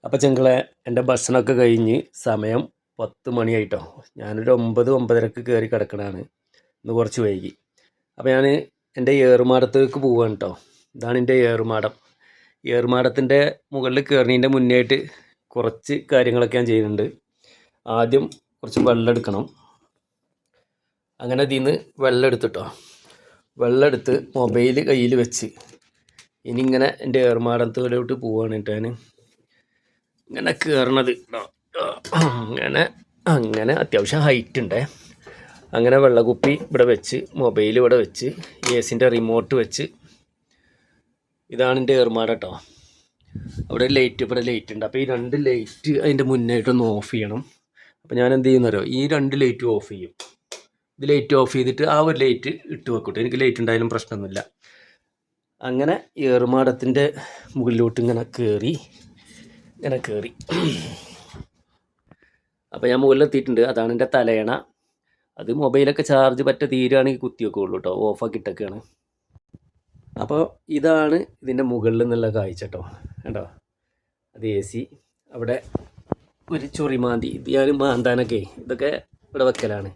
അപ്പോൾ ചെങ്കളെ എൻ്റെ ഭക്ഷണമൊക്കെ കഴിഞ്ഞ് സമയം 10 മണിയായിട്ടോ. ഞാനൊരു 9-9:30 കയറി കിടക്കണതാണ്. ഇന്ന് കുറച്ച് വൈകി. അപ്പോൾ ഞാൻ എൻ്റെ ഏറുമാടത്തേക്ക് പോവുകയാണ് കേട്ടോ. ഇതാണ് എൻ്റെ ഏറുമാടം. ഏറുമാടത്തിൻ്റെ മുകളിൽ കയറുന്നതിൻ്റെ മുന്നേ ആയിട്ട് കുറച്ച് കാര്യങ്ങളൊക്കെ ഞാൻ ചെയ്യുന്നുണ്ട്. ആദ്യം കുറച്ച് വെള്ളം എടുക്കണം. അങ്ങനെ ഇതിൽ നിന്ന് വെള്ളം എടുത്തിട്ടോ. വെള്ളം എടുത്ത് മൊബൈൽ കയ്യിൽ വെച്ച് ഇനി ഇങ്ങനെ എൻ്റെ ഏറുമാടത്തിലോട്ട് പോവുകയാണ് കേട്ടോ. ഞാൻ ഇങ്ങനെ കയറണത് അങ്ങനെ അത്യാവശ്യം ഹൈറ്റ് ഉണ്ട്. അങ്ങനെ വെള്ളക്കുപ്പി ഇവിടെ വെച്ച് മൊബൈൽ ഇവിടെ വെച്ച് എസിൻ്റെ റിമോട്ട് വെച്ച് ഇതാണ് എൻ്റെ ഏറുമാടം കേട്ടോ. അവിടെ ഇവിടെ ലൈറ്റ് ഉണ്ട്. അപ്പോൾ ഈ 2 ലൈറ്റ് അതിൻ്റെ മുന്നായിട്ടൊന്ന് ഓഫ് ചെയ്യണം. അപ്പോൾ ഞാൻ എന്ത് ചെയ്യുന്നറിയോ, ഈ 2 ലൈറ്റും ഓഫ് ചെയ്യും. ഇത് ലൈറ്റ് ഓഫ് ചെയ്തിട്ട് ആ ഒരു ലൈറ്റ് ഇട്ട് വെക്കട്ടെ. എനിക്ക് ലൈറ്റ് ഉണ്ടായാലും പ്രശ്നമൊന്നുമില്ല. അങ്ങനെ ഏറുമാടത്തിൻ്റെ മുകളിലോട്ട് ഇങ്ങനെ കയറി അപ്പോൾ ഞാൻ മുകളിലെത്തിയിട്ടുണ്ട്. അതാണ് എൻ്റെ തലയണ. അത് മൊബൈലൊക്കെ ചാർജ് തീരുകയാണെങ്കിൽ കുത്തി വെക്കുള്ളൂ കേട്ടോ. ഓഫാക്കിയിട്ടൊക്കെയാണ്. അപ്പോൾ ഇതാണ് ഇതിൻ്റെ മുകളിൽ നിന്നുള്ള കാഴ്ച കേട്ടോ. കേട്ടോ, അത് AC. അവിടെ ഒരു ചൊറിമാന്തി, ഇത് ഞാൻ മാന്താനൊക്കെ ഇതൊക്കെ ഇവിടെ വെക്കലാണ്.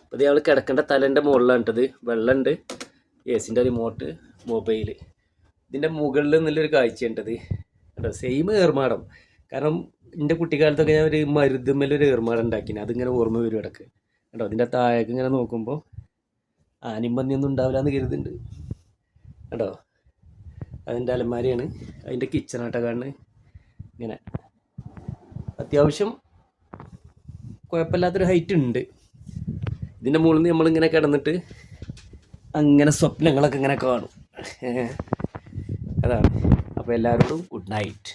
അപ്പോൾ ഇത് ഞങ്ങൾ കിടക്കേണ്ട തലേൻ്റെ മുകളിലാണ് ഇട്ടത്. വെള്ളമുണ്ട്, ACൻ്റെ റിമോട്ട്, മൊബൈൽ. ഇതിൻ്റെ മുകളിൽ നിന്നുള്ളൊരു കാഴ്ചയുണ്ടത് കേട്ടോ. സെയിം ഏർമാടം. കാരണം എൻ്റെ കുട്ടിക്കാലത്തൊക്കെ ഞാൻ ഒരു മരുതുമ്മലൊരു ഏർമാടം ഉണ്ടാക്കിന്. അതിങ്ങനെ ഓർമ്മ വരും ഇടയ്ക്ക് കേട്ടോ. അതിൻ്റെ താഴേക്ക് ഇങ്ങനെ നോക്കുമ്പോൾ ആനയും പന്നിയൊന്നും ഉണ്ടാവില്ല എന്ന് കരുതുന്നുണ്ട് കേട്ടോ. അതിൻ്റെ അലമാരിയാണ്. അതിൻ്റെ കിച്ചണാട്ടോ കാണുന്നത്. ഇങ്ങനെ അത്യാവശ്യം കുഴപ്പമില്ലാത്തൊരു ഹൈറ്റ് ഉണ്ട്. ഇതിൻ്റെ മുകളിൽ നിന്ന് നമ്മളിങ്ങനെ കിടന്നിട്ട് അങ്ങനെ സ്വപ്നങ്ങളൊക്കെ ഇങ്ങനെ കാണും. അതാണ്. അപ്പോൾ എല്ലാവരോടും ഗുഡ് നൈറ്റ്.